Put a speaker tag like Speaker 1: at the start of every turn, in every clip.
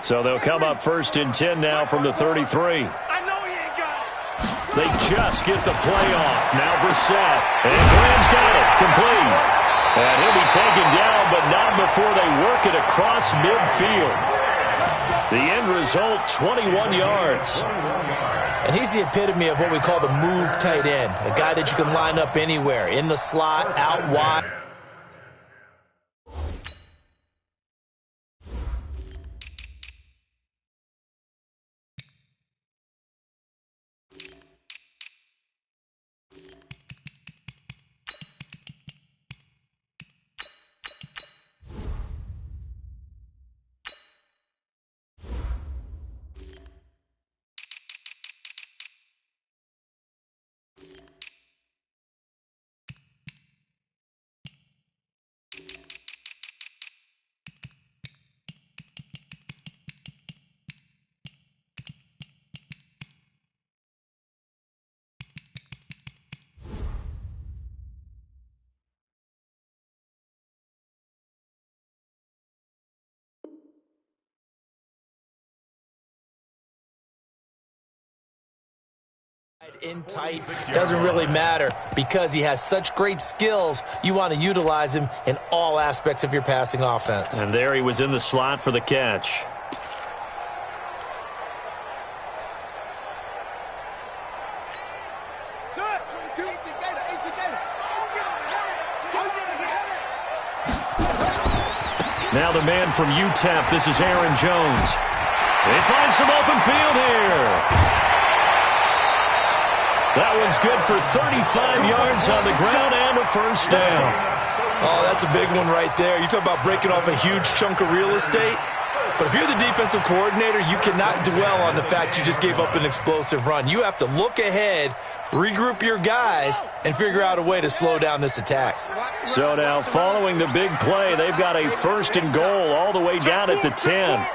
Speaker 1: So they'll come up 1st and 10 now from the 33. They just get the play off. Now Brissett. And Graham's got it. Complete. And he'll be taken down, but not before they work it across midfield. The end result, 21 yards.
Speaker 2: And he's the epitome of what we call the move tight end. A guy that you can line up anywhere. In the slot, out wide. In tight, doesn't really matter because he has such great skills. You want to utilize him in all aspects of your passing offense.
Speaker 1: And there he was in the slot for the catch. Now the man from UTEP, this is Aaron Jones. They find some open field here. That one's good for 35 yards on the ground and a first down.
Speaker 2: Oh, that's a big one right there. You talk about breaking off a huge chunk of real estate. But if you're the defensive coordinator, you cannot dwell on the fact you just gave up an explosive run. You have to look ahead, regroup your guys, and figure out a way to slow down this attack.
Speaker 1: So now, following the big play, they've got a 1st and goal all the way down at the 10.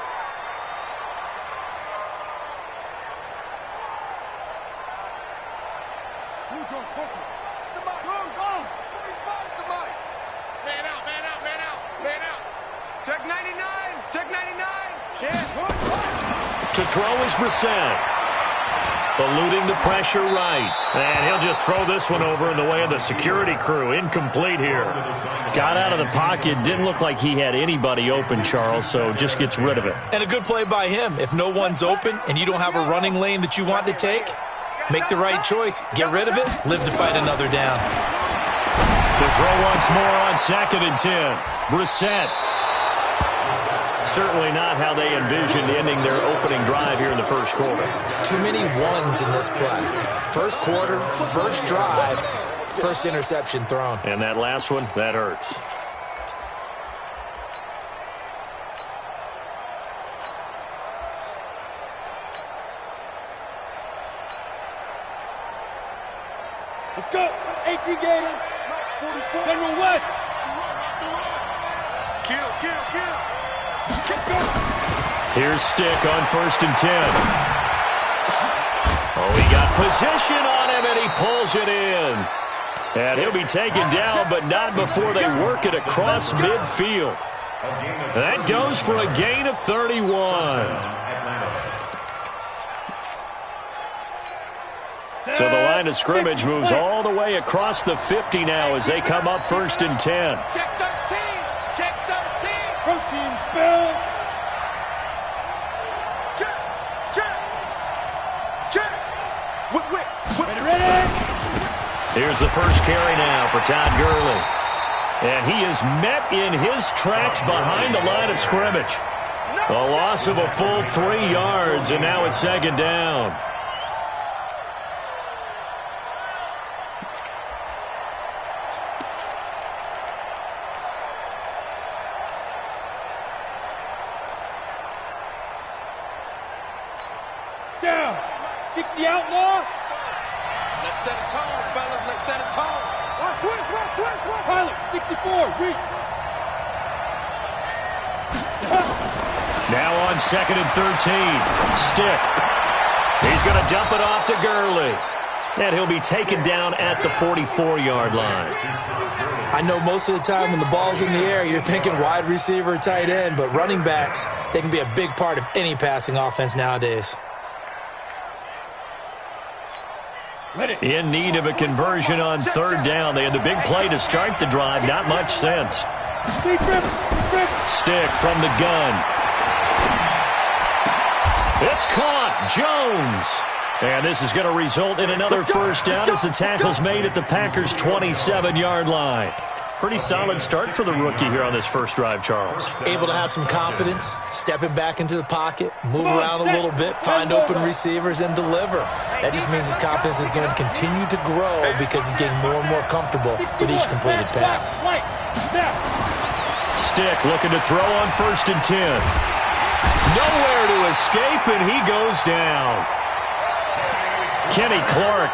Speaker 1: To throw is Brissett. Eluding the pressure right. And he'll just throw this one over in the way of the security crew. Incomplete here. Got out of the pocket. Didn't look like he had anybody open, Charles, so just gets rid of it.
Speaker 2: And a good play by him. If no one's open and you don't have a running lane that you want to take, make the right choice. Get rid of it. Live to fight another down.
Speaker 1: To throw once more on 2nd and 10. Brissett. Certainly not how they envisioned ending their opening drive here in the first quarter.
Speaker 2: Too many ones in this play. First quarter, first drive, first interception thrown.
Speaker 1: And that last one, that hurts.
Speaker 3: Let's go. 18 Gator. General West. Kill.
Speaker 1: Here's Stick on 1st and 10. Oh, he got possession on him, and he pulls it in. And he'll be taken down, but not before they work it across midfield. That goes for a gain of 31. So the line of scrimmage moves all the way across the 50 now as they come up 1st and 10.
Speaker 3: Check 13. Check 13. Protein spill.
Speaker 1: Here's the first carry now for Todd Gurley. And he is met in his tracks behind the line of scrimmage. A loss of a full 3 yards, and now it's 2nd down.
Speaker 3: Down. 60 outlaw. Let's set a tone, fellas. Let's set a tone. Watch. Pilot, 64. Reach.
Speaker 1: Now on 2nd and 13. Stick. He's going to dump it off to Gurley. And he'll be taken down at the 44-yard line.
Speaker 2: I know most of the time when the ball's in the air, you're thinking wide receiver, tight end, but running backs, they can be a big part of any passing offense nowadays.
Speaker 1: In need of a conversion on third down. They had the big play to start the drive. Not much sense. Stick from the gun. It's caught. Jones. And this is going to result in another first down as the tackle's made at the Packers' 27-yard line. Pretty solid start for the rookie here on this first drive, Charles.
Speaker 2: Able to have some confidence, stepping back into the pocket, move around a little bit, find open receivers, and deliver. That just means his confidence is going to continue to grow because he's getting more and more comfortable with each completed pass.
Speaker 1: Stick looking to throw on 1st and 10. Nowhere to escape, and he goes down. Kenny Clark,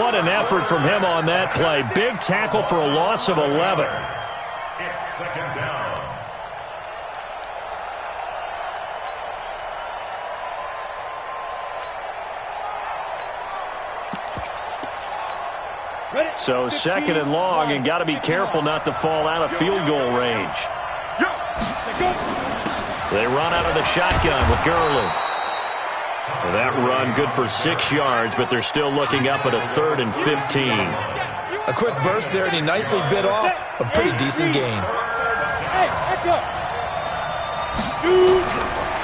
Speaker 1: what an effort from him on that play. Big tackle for a loss of 11.
Speaker 4: It's 2nd down.
Speaker 1: So 2nd and long, and got to be careful not to fall out of field goal range. They run out of the shotgun with Gurley. Well, that run good for 6 yards, but they're still looking up at a 3rd and 15.
Speaker 2: A quick burst there, and he nicely bit off a pretty decent gain.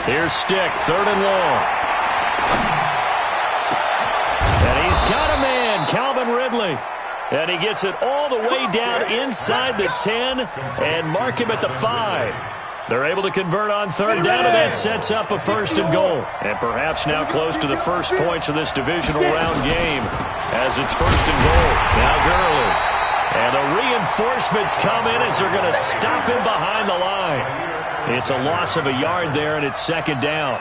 Speaker 1: Here's Stick, 3rd and long. And he's got a man, Calvin Ridley. And he gets it all the way down inside the 10 and mark him at the 5. They're able to convert on third down, and that sets up a 1st and goal. And perhaps now close to the first points of this divisional round game as it's 1st and goal. Now Gurley. And the reinforcements come in as they're going to stop him behind the line. It's a loss of a yard there, and it's 2nd down.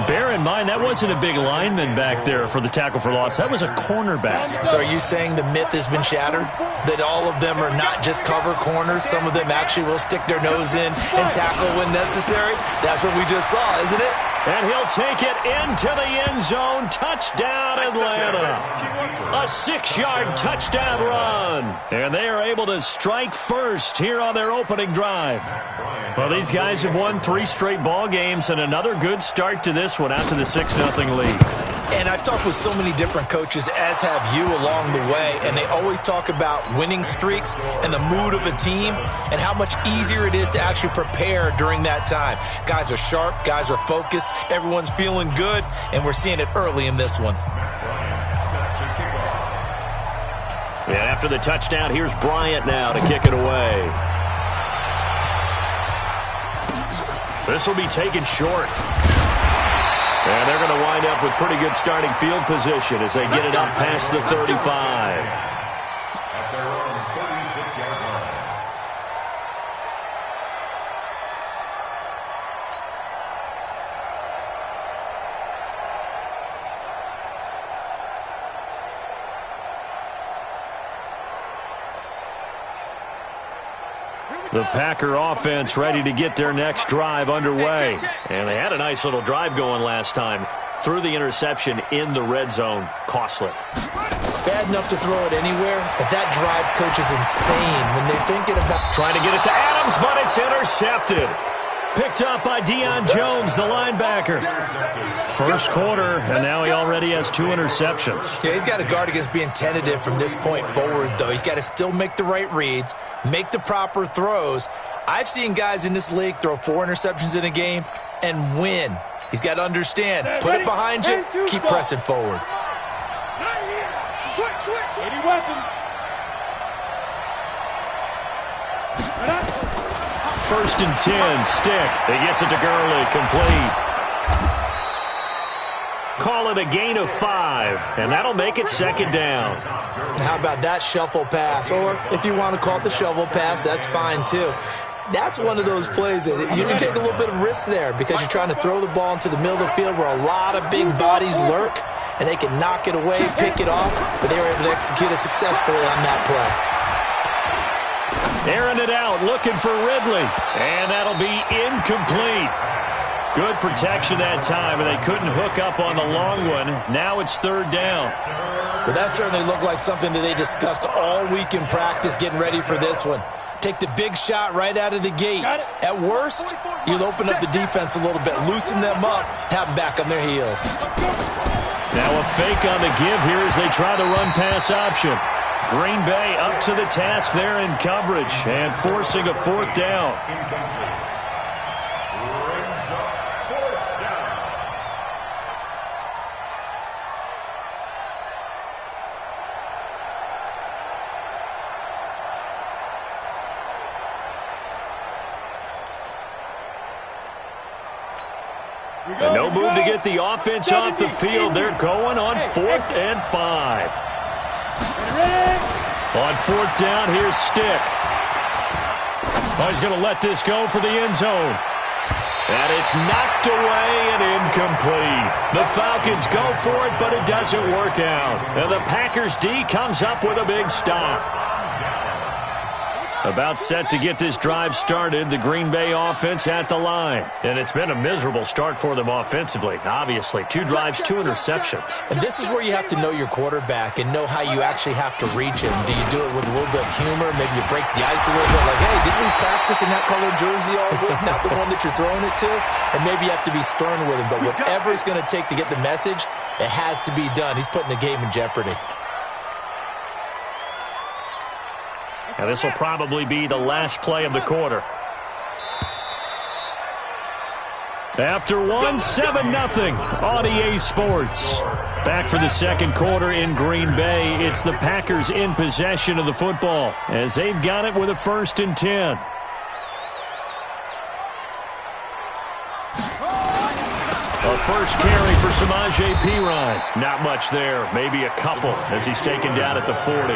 Speaker 1: Bear in mind, that wasn't a big lineman back there for the tackle for loss. That was a cornerback.
Speaker 2: So are you saying the myth has been shattered? That all of them are not just cover corners? Some of them actually will stick their nose in and tackle when necessary? That's what we just saw, isn't it?
Speaker 1: And he'll take it into the end zone. Touchdown, Atlanta. A 6-yard touchdown run. And they are able to strike first here on their opening drive. Well, these guys have won 3 straight ball games, and another good start to this one out to the 6-0 lead.
Speaker 2: And I've talked with so many different coaches, as have you, along the way, and they always talk about winning streaks and the mood of a team and how much easier it is to actually prepare during that time. Guys are sharp, guys are focused, everyone's feeling good, and we're seeing it early in this one.
Speaker 1: And after the touchdown, here's Bryant now to kick it away. This will be taken short. And they're going to wind up with pretty good starting field position as they get it up past the 35.
Speaker 4: At their own 36-yard line.
Speaker 1: The Packer offense ready to get their next drive underway. And they had a nice little drive going last time. Threw the interception in the red zone. Costly.
Speaker 2: Bad enough to throw it anywhere, but that drives coaches insane when they're thinking about
Speaker 1: trying to get it to Adams, but it's intercepted. Picked up by Deion Jones, the linebacker. First quarter, and now he already has 2 interceptions.
Speaker 2: Yeah, he's got to guard against being tentative from this point forward, though. He's got to still make the right reads, make the proper throws. I've seen guys in this league throw 4 interceptions in a game and win. He's got to understand, put it behind you, keep pressing forward.
Speaker 3: Switch. Any weapon.
Speaker 1: 1st and 10, Stick. He gets it to Gurley, complete. Call it a gain of 5, and that'll make it 2nd down.
Speaker 2: How about that shuffle pass? Or if you want to call it the shovel pass, that's fine too. That's one of those plays that you can take a little bit of risk there because you're trying to throw the ball into the middle of the field where a lot of big bodies lurk, and they can knock it away, pick it off, but they were able to execute it successfully on that play.
Speaker 1: Airing it out, looking for Ridley. And that'll be incomplete. Good protection that time, and they couldn't hook up on the long one. Now it's third down.
Speaker 2: Well, that certainly looked like something that they discussed all week in practice getting ready for this one. Take the big shot right out of the gate. At worst, you'll open up the defense a little bit, loosen them up, have them back on their heels.
Speaker 1: Now a fake on the give here as they try the run-pass option. Green Bay up to the task there in coverage and forcing a fourth down. And no move to get the offense off the field. They're going on 4th and 5. On 4th down, here's Stick. Oh, he's going to let this go for the end zone. And it's knocked away and incomplete. The Falcons go for it, but it doesn't work out. And the Packers D comes up with a big stop. About set to get this drive started, the Green Bay offense at the line. And it's been a miserable start for them offensively, obviously. 2 drives, 2 interceptions.
Speaker 2: And this is where you have to know your quarterback and know how you actually have to reach him. Do you do it with a little bit of humor? Maybe you break the ice a little bit, like, hey, didn't we practice in that color jersey all week, not the one that you're throwing it to? And maybe you have to be stern with him. But whatever it's going to take to get the message, it has to be done. He's putting the game in jeopardy.
Speaker 1: Now this will probably be the last play of the quarter. After 7-0 on EA Sports. Back for the second quarter in Green Bay. It's the Packers in possession of the football as they've got it with a 1st and 10. A first carry for Samaje Perine. Not much there, maybe a couple as he's taken down at the 40.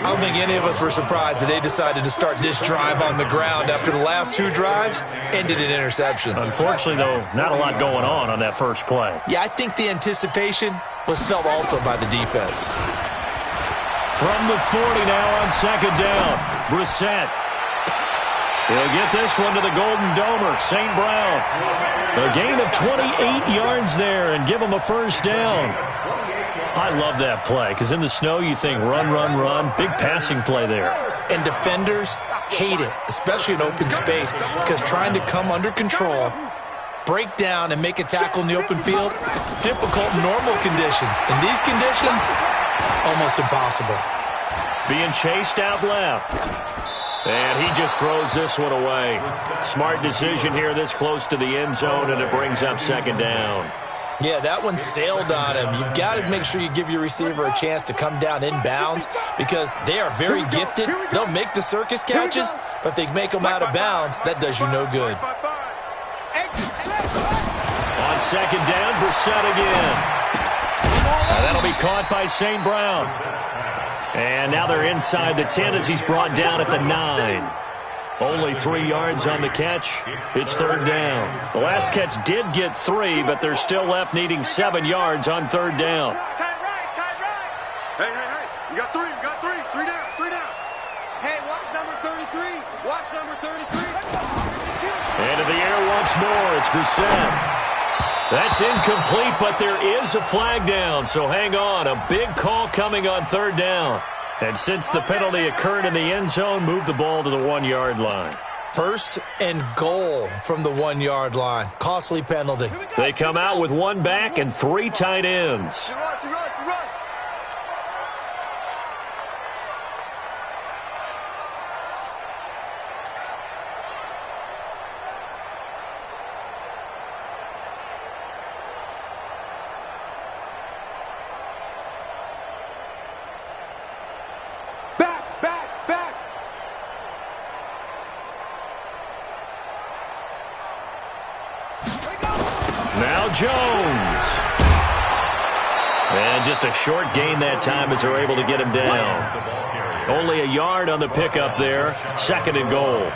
Speaker 2: I don't think any of us were surprised that they decided to start this drive on the ground after the last 2 drives ended in interceptions.
Speaker 1: Unfortunately, though, not a lot going on that first play.
Speaker 2: Yeah, I think the anticipation was felt also by the defense.
Speaker 1: From the 40 now on 2nd down, Brissett. He'll get this one to the Golden Domer, St. Brown. A gain of 28 yards there and give him a 1st down. I love that play because in the snow you think run, run, run. Big passing play there.
Speaker 2: And defenders hate it, especially in open space, because trying to come under control, break down, and make a tackle in the open field, difficult in normal conditions. In these conditions, almost impossible.
Speaker 1: Being chased out left. And he just throws this one away. Smart decision here this close to the end zone, and it brings up 2nd down.
Speaker 2: Yeah, that one sailed on him. You've got to make sure you give your receiver a chance to come down inbounds because they are very gifted. They'll make the circus catches, but if they make them out of bounds, that does you no good.
Speaker 1: On 2nd down, Brissett again. That'll be caught by St. Brown. And now they're inside the 10 as he's brought down at the 9. Only 3 yards on the catch. It's 3rd down. The last catch did get 3, but they're still left needing 7 yards on 3rd down.
Speaker 3: Tight right. Hey. You got 3. You got 3. 3 down. 3 down. Hey, watch number 33. Watch number 33.
Speaker 1: Into the air once more. It's Brissett. That's incomplete, but there is a flag down, so hang on. A big call coming on 3rd down. And since the penalty occurred in the end zone, move the ball to the 1-yard line.
Speaker 2: 1st and goal from the 1-yard line. Costly penalty.
Speaker 1: They come out with 1 back and 3 tight ends. Now Jones. And just a short gain that time as they're able to get him down. Only a yard on the pickup there. 2nd and goal.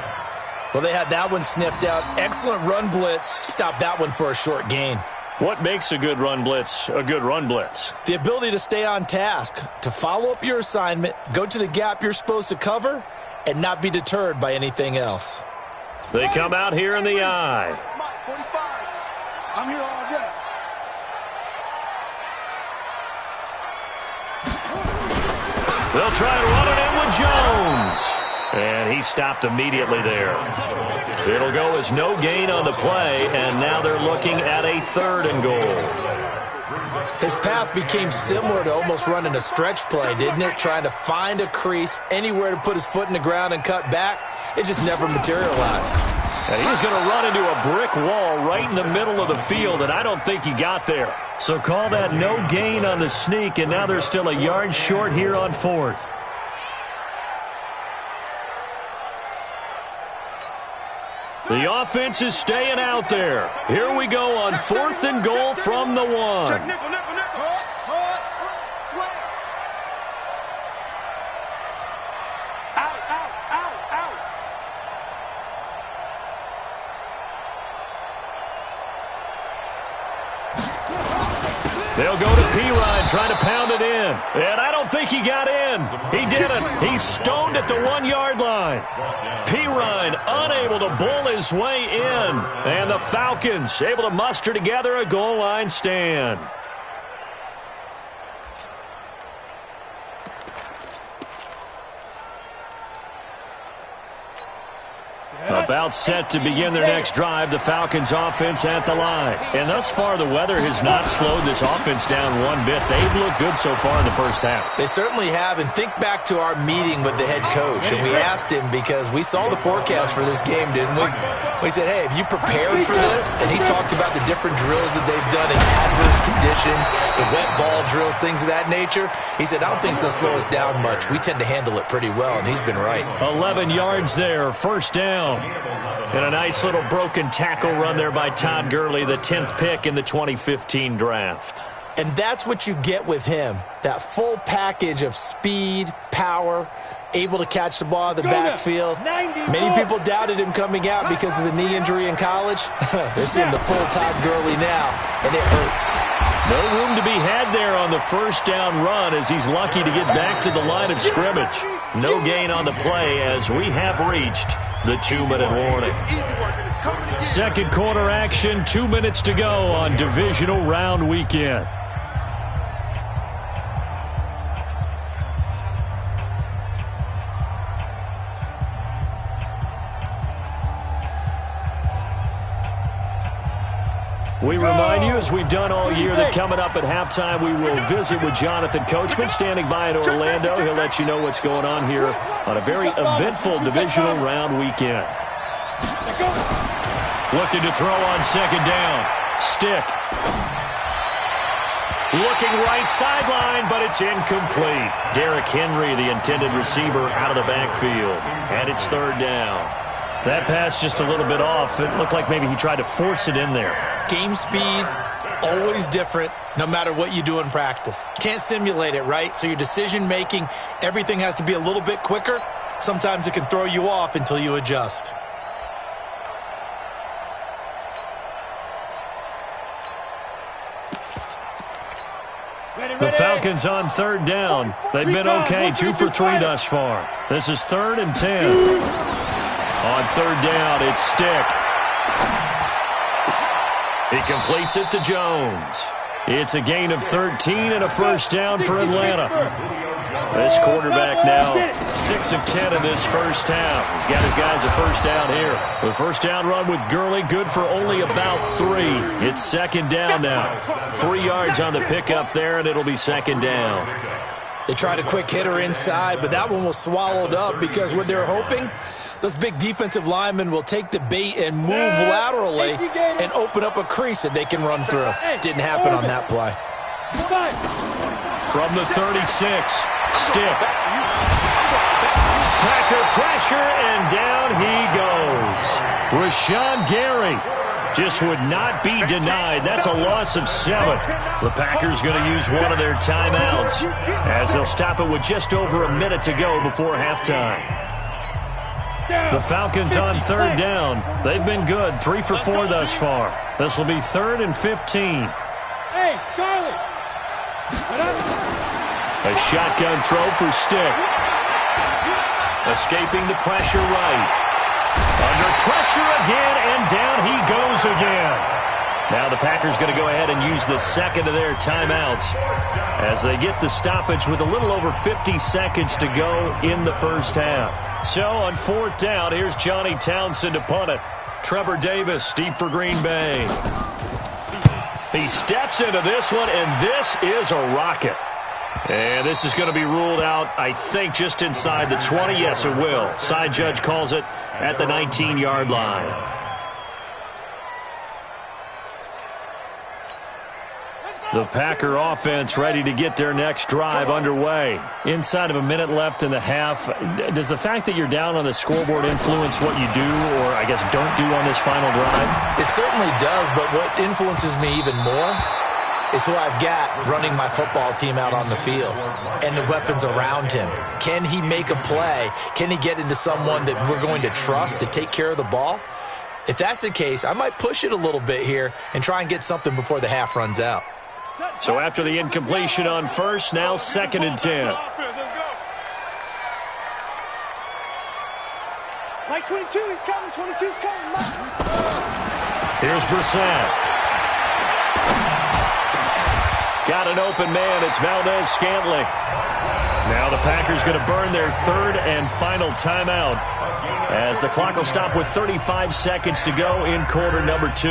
Speaker 2: Well, they had that one sniffed out. Excellent run blitz. Stopped that one for a short gain.
Speaker 1: What makes a good run blitz a good run blitz?
Speaker 2: The ability to stay on task, to follow up your assignment, go to the gap you're supposed to cover, and not be deterred by anything else.
Speaker 1: They come out here in the eye.
Speaker 5: 45. I'm here all day.
Speaker 1: They'll try and run it in with Jones. And he stopped immediately there. It'll go as no gain on the play, and now they're looking at a 3rd and goal.
Speaker 2: His path became similar to almost running a stretch play, didn't it? Trying to find a crease, anywhere to put his foot in the ground and cut back. It just never materialized.
Speaker 1: And he's going to run into a brick wall right in the middle of the field, and I don't think he got there. So call that no gain on the sneak, and now they're still a yard short here on 4th. The offense is staying out there. Here we go on 4th and goal from the 1.
Speaker 5: Check nickel, nickel, nickel. Hard, slam. Out, out, out, out.
Speaker 1: They'll go to Pirine, trying to pound it in. And I don't think he got in. He didn't. He's stoned at the 1-yard line. Pirine unable to bull his way in. And the Falcons able to muster together a goal line stand. About set to begin their next drive, the Falcons offense at the line. And thus far, the weather has not slowed this offense down one bit. They've looked good so far in the first half.
Speaker 2: They certainly have, and think back to our meeting with the head coach, and we asked him because we saw the forecast for this game, didn't we? We said, hey, have you prepared for this? And he talked about the different drills that they've done in adverse conditions, the wet ball drills, things of that nature. He said, I don't think it's going to slow us down much. We tend to handle it pretty well, and he's been right.
Speaker 1: 11 yards there, first down. And a nice little broken tackle run there by Todd Gurley, the 10th pick in the 2015 draft.
Speaker 2: And that's what you get with him, that full package of speed, power, able to catch the ball in the backfield. Many people doubted him coming out because of the knee injury in college. They're seeing the full Todd Gurley now, and it hurts.
Speaker 1: No room to be had there on the first down run as he's lucky to get back to the line of scrimmage. No gain on the play as we have reached the 2-minute warning. Second quarter action, 2 minutes to go on divisional round weekend. We remind you, as we've done all year, that coming up at halftime, we will visit with Jonathan Coachman, standing by in Orlando. He'll let you know what's going on here on a very eventful divisional round weekend. Looking to throw on second down. Stick. Looking right sideline, but it's incomplete. Derrick Henry, the intended receiver, out of the backfield. And it's third down. That pass just a little bit off. It looked like maybe he tried to force it in there.
Speaker 2: Game speed, always different, no matter what you do in practice. Can't simulate it, right? So your decision-making, everything has to be a little bit quicker. Sometimes it can throw you off until you adjust.
Speaker 1: The Falcons on third down. They've been okay, 2 for 3 thus far. This is 3rd and 10. On third down, it's Stick. He completes it to Jones. It's a gain of 13 and a first down for Atlanta. This quarterback now 6 of 10 in this first half. He's got his guys a first down here. The first down run with Gurley, good for only about 3. It's second down now. 3 yards on the pickup there, and it'll be second down.
Speaker 2: They tried a quick hitter inside, but that one was swallowed up because what they're hoping, those big defensive linemen will take the bait and move laterally and open up a crease that they can run through. Didn't happen on that play.
Speaker 1: From the 36, Stick. Packer pressure, and down he goes. Rashawn Gary just would not be denied. That's a loss of 7. The Packers going to use one of their timeouts as they'll stop it with just over a minute to go before halftime. The Falcons on third down. They've been good, 3 for 4 thus far. This will be 3rd and 15.
Speaker 3: Hey, Charlie.
Speaker 1: A shotgun throw for Stick. Escaping the pressure right. Under pressure again, and down he goes again. Now the Packers going to go ahead and use the second of their timeouts as they get the stoppage with a little over 50 seconds to go in the first half. So on fourth down, here's Johnny Townsend to punt it. Trevor Davis deep for Green Bay. He steps into this one, and this is a rocket. And this is going to be ruled out, I think, just inside the 20. Yes, it will. Side judge calls it at the 19-yard line. The Packer offense ready to get their next drive underway. Inside of a minute left in the half, does the fact that you're down on the scoreboard influence what you do or, I guess, don't do on this final drive?
Speaker 2: It certainly does, but what influences me even more is who I've got running my football team out on the field and the weapons around him. Can he make a play? Can he get into someone that we're going to trust to take care of the ball? If that's the case, I might push it a little bit here and try and get something before the half runs out.
Speaker 1: So after the incompletion on first, now 2nd and 10.
Speaker 5: Like 22, he's coming. 22's coming.
Speaker 1: Here's Brissett. Got an open man. It's Valdez-Scantling. Now the Packers going to burn their third and final timeout as the clock will stop with 35 seconds to go in quarter number 2.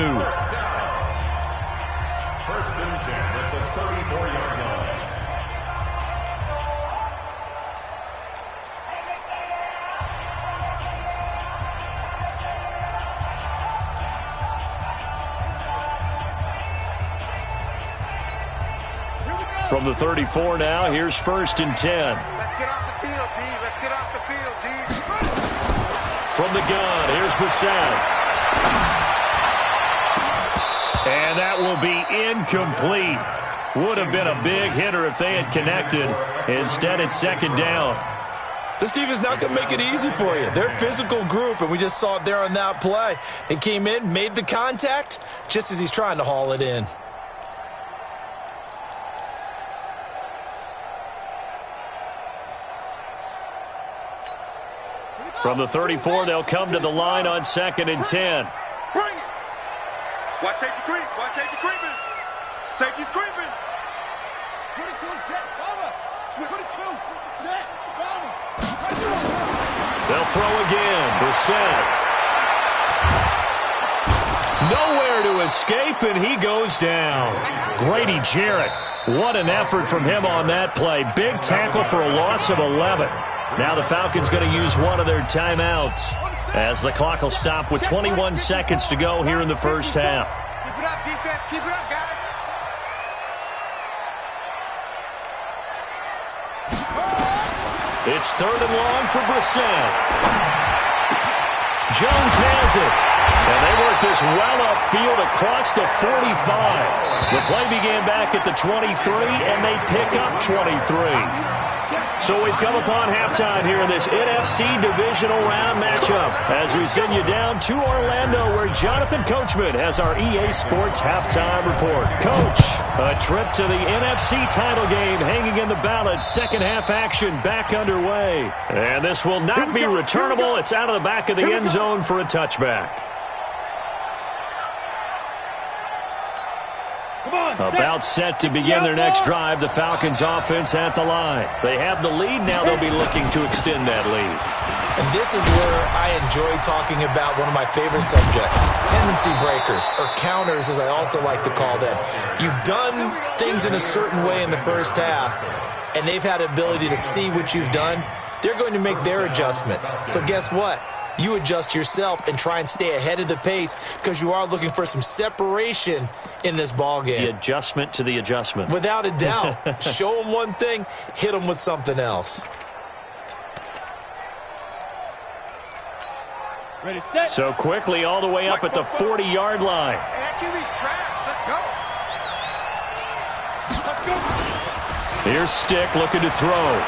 Speaker 4: First and 10 at the 34-yard line.
Speaker 1: From the 34 now, here's 1st and 10.
Speaker 5: Let's get off the field, D. Let's get off the field, D.
Speaker 1: From the gun, here's Brissett. And that will be incomplete. Would have been a big hitter if they had connected. Instead, it's 2nd down.
Speaker 2: This team is not going to make it easy for you. They're a physical group, and we just saw it there on that play. They came in, made the contact, just as he's trying to haul it in.
Speaker 1: From the 34, they'll come to the line on 2nd and 10.
Speaker 5: Bring it. Watch safety creep. Watch safety creeping. Safety's creeping. 22, jet, cover. 22, jet, cover.
Speaker 1: They'll throw again. Brissett. Nowhere to escape, and he goes down. Grady Jarrett. What an effort from him on that play. Big tackle for a loss of 11. Now the Falcons going to use one of their timeouts as the clock will stop with 21 seconds to go here in the first half.
Speaker 5: Keep it up, defense. Keep it up, guys.
Speaker 1: It's 3rd and long for Brissett. Jones has it. And they work this well upfield across the 45. The play began back at the 23, and they pick up 23. So we've come upon halftime here in this NFC Divisional Round matchup as we send you down to Orlando where Jonathan Coachman has our EA Sports Halftime Report. Coach, a trip to the NFC title game hanging in the balance. Second half action back underway. And this will not be returnable. It's out of the back of the end zone for a touchback. About set to begin their next drive, the Falcons offense at the line. They have the lead, now they'll be looking to extend that lead.
Speaker 2: And this is where I enjoy talking about one of my favorite subjects, tendency breakers, or counters as I also like to call them. You've done things in a certain way in the first half, and they've had the ability to see what you've done. They're going to make their adjustments. So guess what? You adjust yourself and try and stay ahead of the pace because you are looking for some separation in this ball game.
Speaker 1: The adjustment to the adjustment.
Speaker 2: Without a doubt. Show them one thing, hit them with something else.
Speaker 3: Ready, set.
Speaker 1: So quickly all the way up at the 40-yard line.
Speaker 5: Hey, that QB's trash. Let's go.
Speaker 1: Here's Stick looking to throw.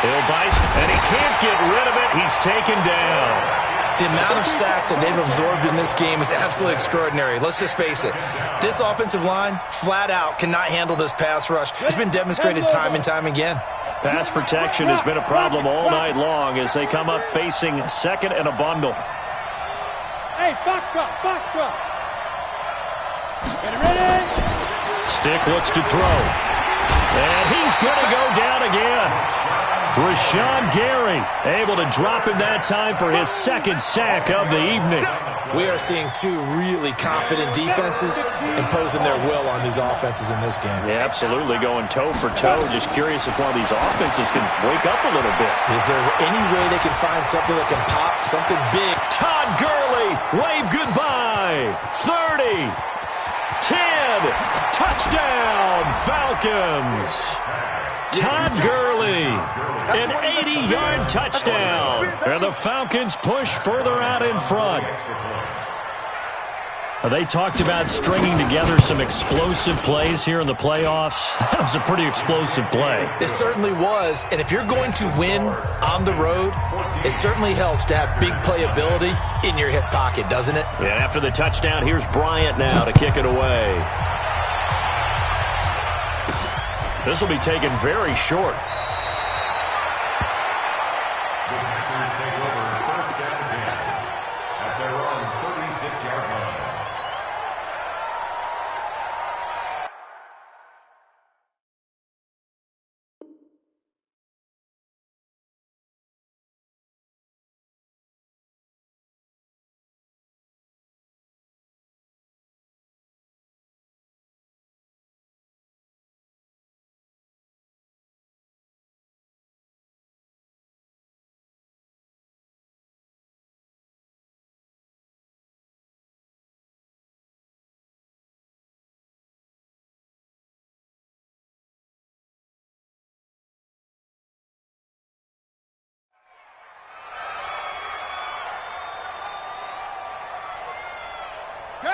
Speaker 1: He'll bite, and he can't get rid of it. He's taken down.
Speaker 2: The amount of sacks that they've absorbed in this game is absolutely extraordinary. Let's just face it. This offensive line, flat out, cannot handle this pass rush. It's been demonstrated time and time again.
Speaker 1: Pass protection has been a problem all night long as they come up facing second and a bundle.
Speaker 3: Hey, box drop, box drop. Ready?
Speaker 1: Stick looks to throw. And he's going to go down again. Rashawn Gary able to drop him that time for his second sack of the evening.
Speaker 2: We are seeing two really confident defenses imposing their will on these offenses in this game.
Speaker 1: Yeah, absolutely, going toe for toe. Just curious if one of these offenses can wake up a little bit.
Speaker 2: Is there any way they can find something that can pop, something big?
Speaker 1: Todd Gurley, wave goodbye. 30, 10, touchdown, Falcons. Todd Gurley, an 80-yard touchdown. And the Falcons push further out in front. They talked about stringing together some explosive plays here in the playoffs. That was a pretty explosive play.
Speaker 2: It certainly was. And if you're going to win on the road, it certainly helps to have big playability in your hip pocket, doesn't it?
Speaker 1: And after the touchdown, here's Bryant now to kick it away. This will be taken very short.
Speaker 4: The Packers take over first down and 10 at their own 36-yard line.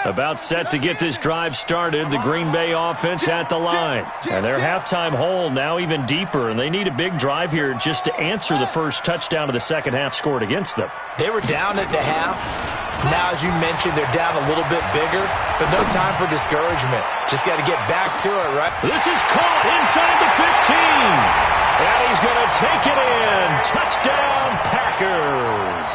Speaker 1: About set to get this drive started, the Green Bay offense at the line. And their halftime hole now even deeper, and they need a big drive here just to answer the first touchdown of the second half scored against them.
Speaker 2: They were down at the half. Now, as you mentioned, they're down a little bit bigger, but no time for discouragement. Just got to get back to it, right?
Speaker 1: This is caught inside the 15. And he's going to take it in. Touchdown, Packers.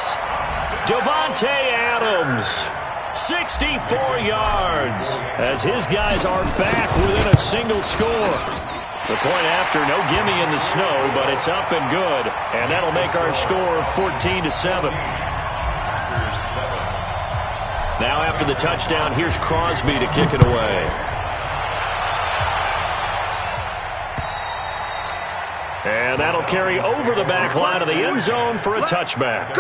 Speaker 1: Davante Adams. 64 yards as his guys are back within a single score. The point after, no gimme in the snow, but it's up and good. And that'll make our score 14-7. Now after the touchdown, here's Crosby to kick it away. And that'll carry over the back line of the end zone for a touchback.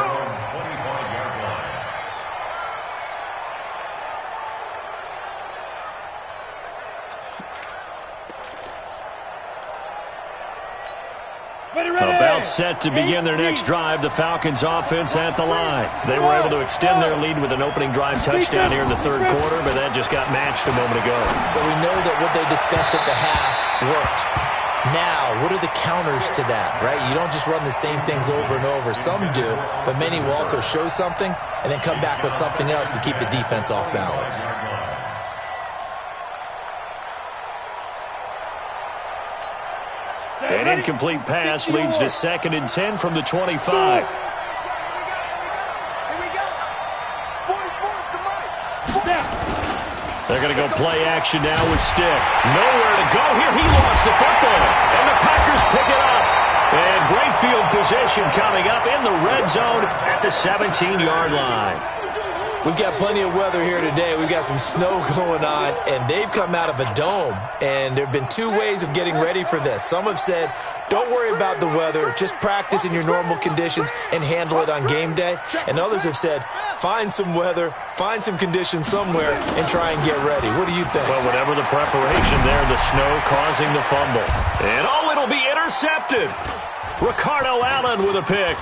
Speaker 1: About set to begin their next drive, the Falcons offense at the line. They were able to extend their lead with an opening drive touchdown here in the third quarter, but that just got matched a moment ago.
Speaker 2: So we know that what they discussed at the half worked. Now, what are the counters to that, right? You don't just run the same things over and over. Some do, but many will also show something and then come back with something else to keep the defense off balance.
Speaker 1: An incomplete pass leads to 2nd and 10 from the 25. They're going to go play action now with Stick. Nowhere to go here. He lost the football. And the Packers pick it up. And great field position coming up in the red zone at the 17-yard line.
Speaker 2: We've got plenty of weather here today. We've got some snow going on, and they've come out of a dome. And there have been two ways of getting ready for this. Some have said, don't worry about the weather. Just practice in your normal conditions and handle it on game day. And others have said, find some weather, find some conditions somewhere, and try and get ready. What do you think?
Speaker 1: Well, whatever the preparation there, the snow causing the fumble. And, oh, it'll be intercepted. Ricardo Allen with a pick.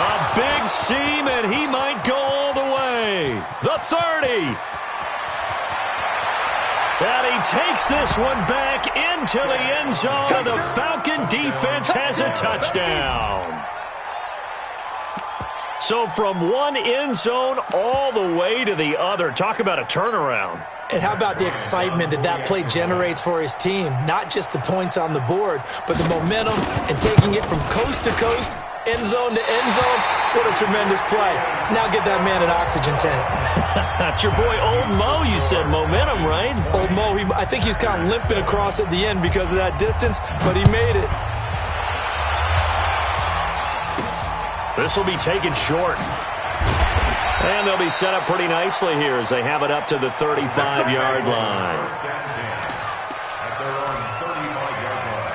Speaker 1: A big seam, and he might go all the way. The 30. And he takes this one back into the end zone, and the Falcon defense has a touchdown. So from one end zone all the way to the other. Talk about a turnaround.
Speaker 2: And how about the excitement that that play generates for his team? Not just the points on the board, but the momentum and taking it from coast to coast End zone to end zone. What a tremendous play. Now get that man an oxygen tank.
Speaker 1: That's your boy Old Mo, you said. Momentum, right?
Speaker 2: Old Mo, I think he's kind of limping across at the end because of that distance, but he made it.
Speaker 1: This will be taken short. And they'll be set up pretty nicely here as they have it up to the 35-yard line.
Speaker 4: At their own 35-yard line.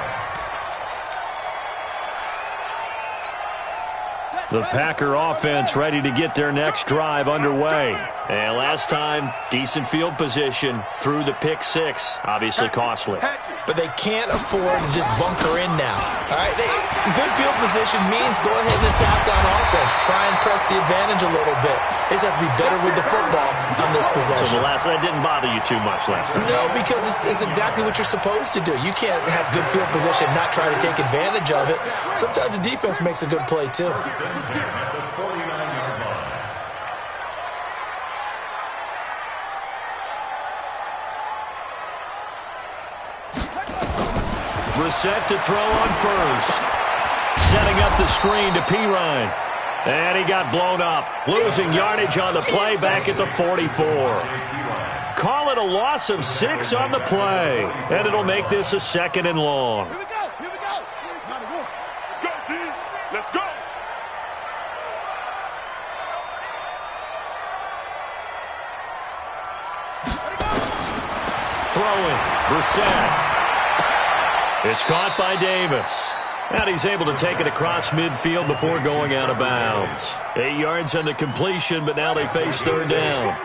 Speaker 1: The Packer offense ready to get their next drive underway. And last time, decent field position through the pick six. Obviously costly.
Speaker 2: But they can't afford to just bunker in now. All right, good field position means go ahead and attack on offense. Try and press the advantage a little bit. They just have to be better with the football on this possession.
Speaker 1: So that didn't bother you too much last time?
Speaker 2: No, because it's exactly what you're supposed to do. You can't have good field position and not try to take advantage of it. Sometimes the defense makes a good play, too.
Speaker 4: At the 49-yard line.
Speaker 1: Brissett to throw on first. Setting up the screen to Pirine. And he got blown up. Losing yardage on the play back at the 44. Call it a loss of 6 on the play. And it'll make this a 2nd and long.
Speaker 5: Here we go. Here we go. Let's go, team. Let's go.
Speaker 1: Throwing. Brissett. It's caught by Davis. And he's able to take it across midfield before going out of bounds. 8 yards on the completion, but now they face 3rd down.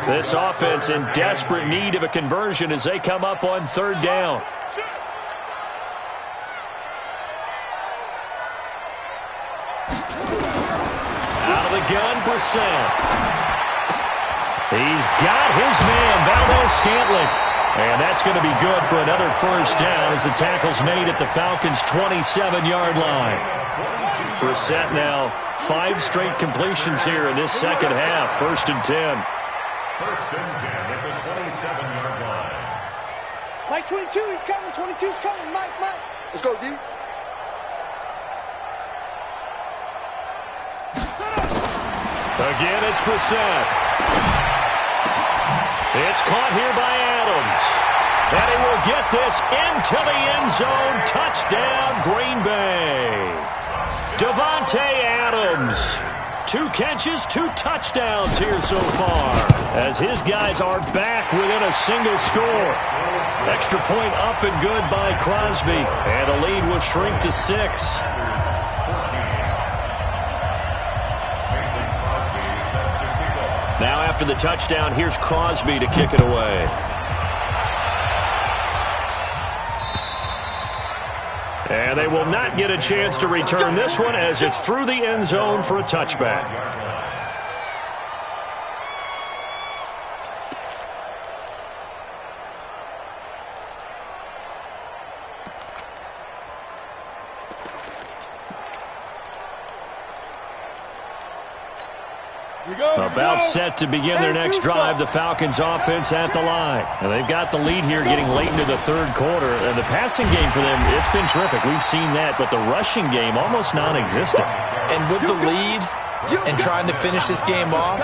Speaker 1: This offense in desperate need of a conversion as they come up on 3rd down. Out of the gun, Brissett. He's got his man, Valdez-Scantling. And that's going to be good for another 1st down as the tackle's made at the Falcons' 27-yard line. Brissett now 5 straight completions here in this 2nd half. 1st and 10.
Speaker 4: 1st and 10 at the 27-yard line.
Speaker 3: Mike 22, he's coming. 22's coming. Mike.
Speaker 5: Let's go, D.
Speaker 1: Again, it's Brissett. It's caught here by Adams. And he will get this into the end zone. Touchdown, Green Bay. Davante Adams. 2 catches, 2 touchdowns here so far, as his guys are back within a single score. Extra point up and good by Crosby. And the lead will shrink to 6. Now after the touchdown, here's Crosby to kick it away. And they will not get a chance to return this one as it's through the end zone for a touchback. About set to begin their next drive, the Falcons offense at the line. And they've got the lead here getting late into the 3rd quarter. And the passing game for them, it's been terrific. We've seen that, but the rushing game almost non-existent.
Speaker 2: And with the lead and trying to finish this game off,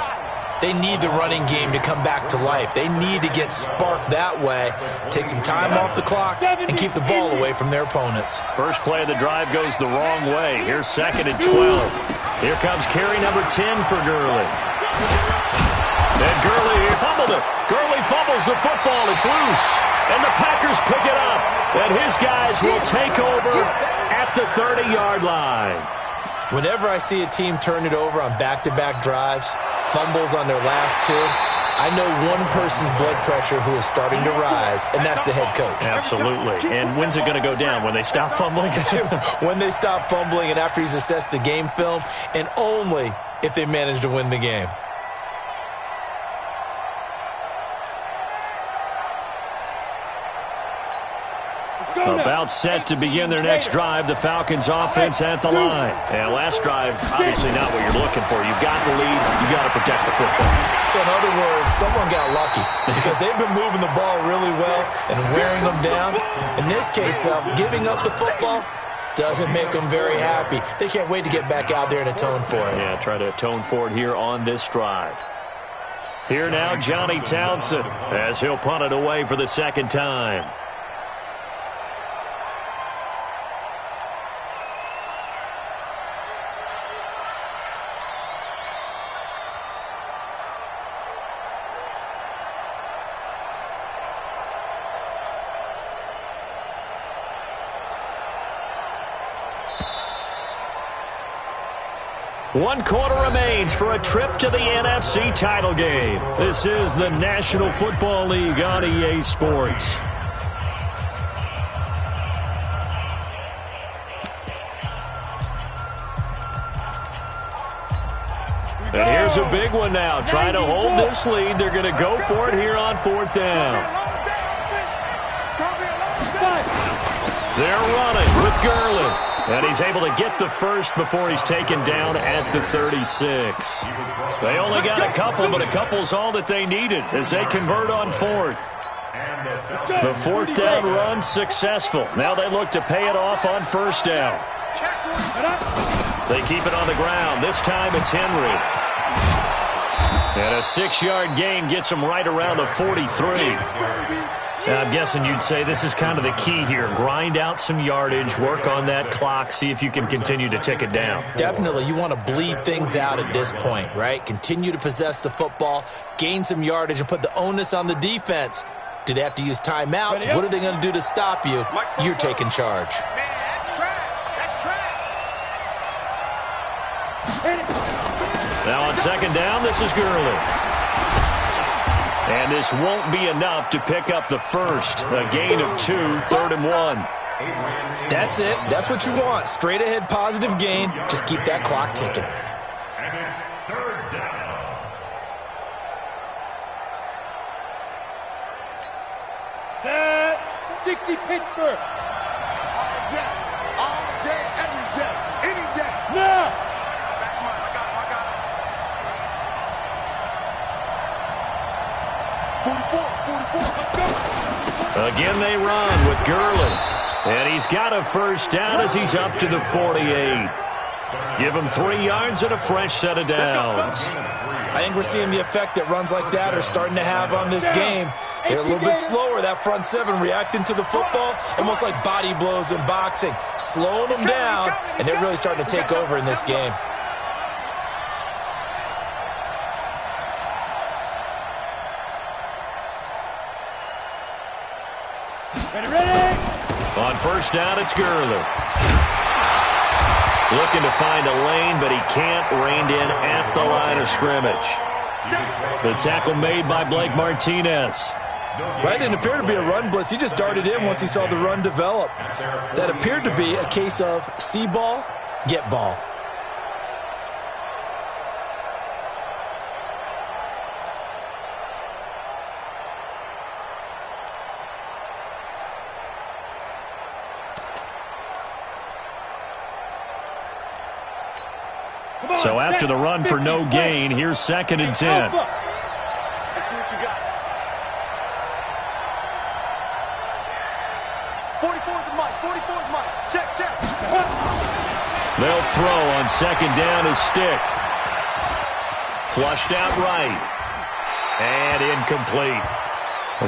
Speaker 2: they need the running game to come back to life. They need to get sparked that way, take some time off the clock, and keep the ball away from their opponents.
Speaker 1: First play of the drive goes the wrong way. Here's 2nd and 12. Here comes carry number 10 for Gurley. And Gurley fumbled it. Gurley fumbles the football. It's loose. And the Packers pick it up. And his guys will take over at the 30-yard line.
Speaker 2: Whenever I see a team turn it over on back-to-back drives, fumbles on their last 2, I know one person's blood pressure who is starting to rise, and that's the head coach.
Speaker 1: Absolutely. And when's it going to go down? When they stop fumbling?
Speaker 2: When they stop fumbling and after he's assessed the game film, and only if they manage to win the game.
Speaker 1: About set to begin their next drive, the Falcons offense at the line. And last drive, obviously not what you're looking for. You've got the lead. You've got to protect the football.
Speaker 2: So in other words, someone got lucky because they've been moving the ball really well and wearing them down. In this case, though, giving up the football, Doesn't make them very happy. They can't wait to get back out there and atone for it.
Speaker 1: Yeah, try to atone for it here on this drive. Here now, Johnny Townsend, as he'll punt it away for the second time. One quarter remains for a trip to the NFC title game. This is the National Football League on EA Sports. And here's a big one now. Trying to hold this lead. They're going to go for it here on 4th down. They're running with Gurley. And he's able to get the first before he's taken down at the 36. They only got a couple, but a couple's all that they needed as they convert on 4th. The 4th down run successful. Now they look to pay it off on 1st down. They keep it on the ground. This time it's Henry. And a 6-yard gain gets him right around the 43. I'm guessing you'd say this is kind of the key here. Grind out some yardage, work on that clock, see if you can continue to tick it down.
Speaker 2: Definitely. You want to bleed things out at this point, right? Continue to possess the football, gain some yardage, and put the onus on the defense. Do they have to use timeouts? What are they going to do to stop you? You're taking charge.
Speaker 5: Man, that's trash. That's trash.
Speaker 1: Now on 2nd down, this is Gurley. And this won't be enough to pick up the first. A gain of 2, 3rd and 1.
Speaker 2: That's it. That's what you want. Straight ahead positive gain. Just keep that clock ticking.
Speaker 4: And it's 3rd down.
Speaker 3: Set. 60 Pittsburgh.
Speaker 5: All day, every day, any day.
Speaker 3: Now.
Speaker 5: Back mine. I got him. 44, let's go.
Speaker 1: Again they run with Gurley. And he's got a first down as he's up to the 48. Give him 3 yards and a fresh set of downs.
Speaker 2: I think we're seeing the effect that runs like that are starting to have on this game. They're a little bit slower, that front 7, reacting to the football, almost like body blows in boxing, slowing them down, and they're really starting to take over in this game.
Speaker 3: Ready.
Speaker 1: On 1st down, it's Gurley. Looking to find a lane, but he can't. Reined in at the line of scrimmage. The tackle made by Blake Martinez.
Speaker 2: That didn't appear to be a run blitz. He just darted in once he saw the run develop. That appeared to be a case of see ball, get ball.
Speaker 1: So after the run for no gain, here's 2nd and 10.
Speaker 5: Let's see what you got. 44's Mike. 44's Mike. Check.
Speaker 1: They'll throw on 2nd down as Stick. Flushed out right. And incomplete.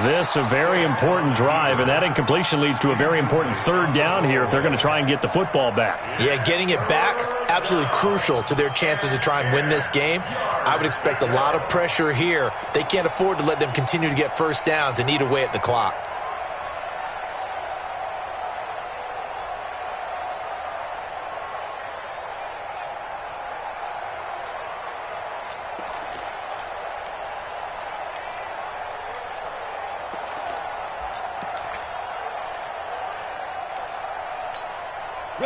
Speaker 1: This a very important drive, and that incompletion leads to a very important 3rd down here if they're going to try and get the football back.
Speaker 2: Yeah, getting it back, absolutely crucial to their chances to try and win this game. I would expect a lot of pressure here. They can't afford to let them continue to get first downs and eat away at the clock.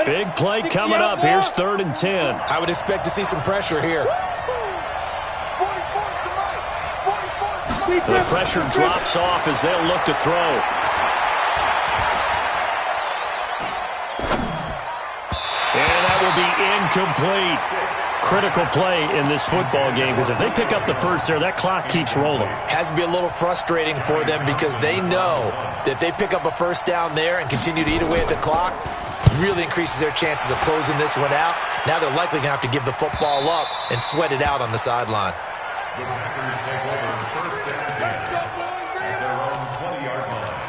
Speaker 1: Big play coming up. Here's 3rd and 10.
Speaker 2: I would expect to see some pressure here.
Speaker 5: 44's Mike. 44's Mike.
Speaker 1: The pressure drops off as they'll look to throw. And that will be incomplete. Critical play in this football game because if they pick up the first there, that clock keeps rolling.
Speaker 2: Has to be a little frustrating for them because they know that if they pick up a first down there and continue to eat away at the clock, Really increases their chances of closing this one out. Now they're likely going to have to give the football up and sweat it out on the sideline.
Speaker 4: The Packers take over first down and 10 at their own 20-yard line.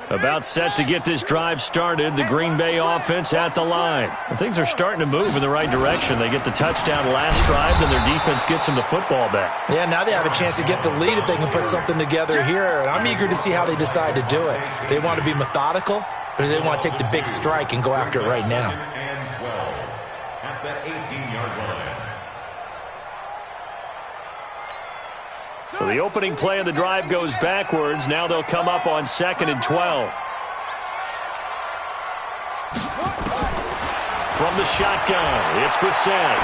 Speaker 1: About set to get this drive started. The Green Bay offense at the line. And things are starting to move in the right direction. They get the touchdown last drive, then their defense gets them the football back.
Speaker 2: Yeah, now they have a chance to get the lead if they can put something together here. And I'm eager to see how they decide to do it. They want to be methodical, or do they want to take the big strike and go after it right now?
Speaker 4: And 12 at the 18-yard line.
Speaker 1: So the opening play of the drive goes backwards. Now they'll come up on 2nd and 12. From the shotgun, it's Brissett.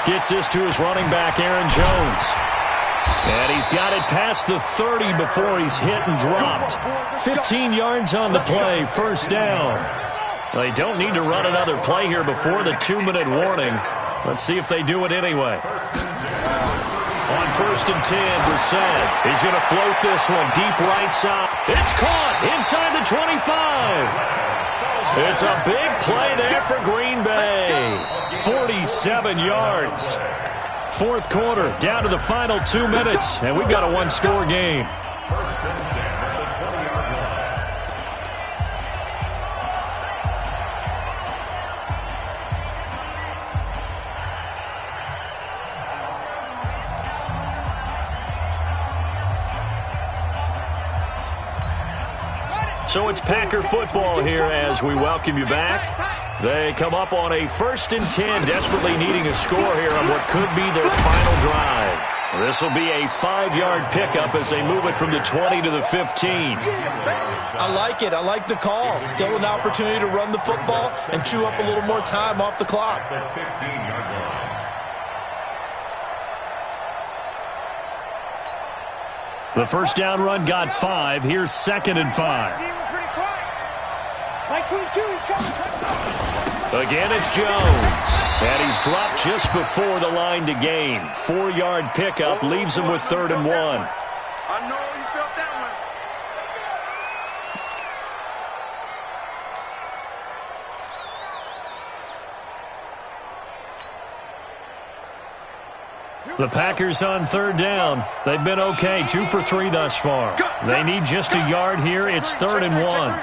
Speaker 1: Gets this to his running back, Aaron Jones. And he's got it past the 30 before he's hit and dropped. 15 yards on the play, first down. They don't need to run another play here before the 2-minute warning. Let's see if they do it anyway. On 1st and 10, Brissett. He's going to float this one deep right side. It's caught inside the 25. It's a big play there for Green Bay. 47 yards. Fourth quarter, down to the final 2 minutes, and we've got a one-score game.
Speaker 4: First and 10 at the 20-yard line.
Speaker 1: So it's Packer football here as we welcome you back. They come up on a 1st and 10, desperately needing a score here on what could be their final drive. This will be a 5-yard pickup as they move it from the 20 to the 15.
Speaker 2: I like it. I like the call. Still an opportunity to run the football and chew up a little more time off the clock.
Speaker 4: The 15-yard line.
Speaker 1: The first down run got 5. Here's 2nd and 5.
Speaker 3: Like 22, he's coming.
Speaker 1: Again, it's Jones. And he's dropped just before the line to gain. 4-yard pickup leaves him with 3rd and 1.
Speaker 5: I know you felt that one.
Speaker 1: The Packers on 3rd down. They've been okay, 2 for 3 thus far. They need just a yard here. It's 3rd and 1.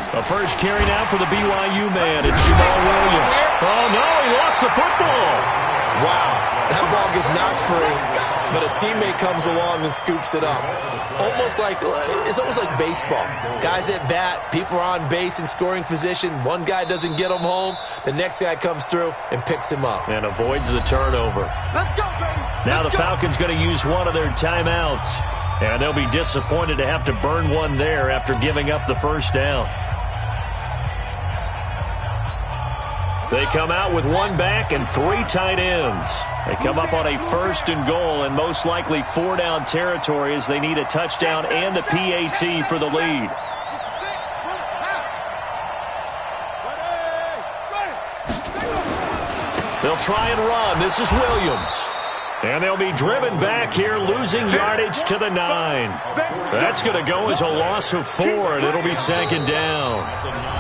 Speaker 1: The first carry now for the BYU man. It's Jamal Williams. Oh, no, he lost the football.
Speaker 2: Wow, that ball gets knocked free, but a teammate comes along and scoops it up. It's almost like baseball. Guys at bat, people are on base in scoring position. One guy doesn't get him home. The next guy comes through and picks him up.
Speaker 1: And avoids the turnover.
Speaker 3: Let's go, baby.
Speaker 1: Now the Falcons going to use one of their timeouts. And they'll be disappointed to have to burn one there after giving up the first down. They come out with one back and 3 tight ends. They come up on a 1st and goal and most likely 4-down territory as they need a touchdown and the PAT for the lead. They'll try and run. This is Williams. And they'll be driven back here, losing yardage to the 9. That's going to go as a loss of 4, and it'll be 2nd down.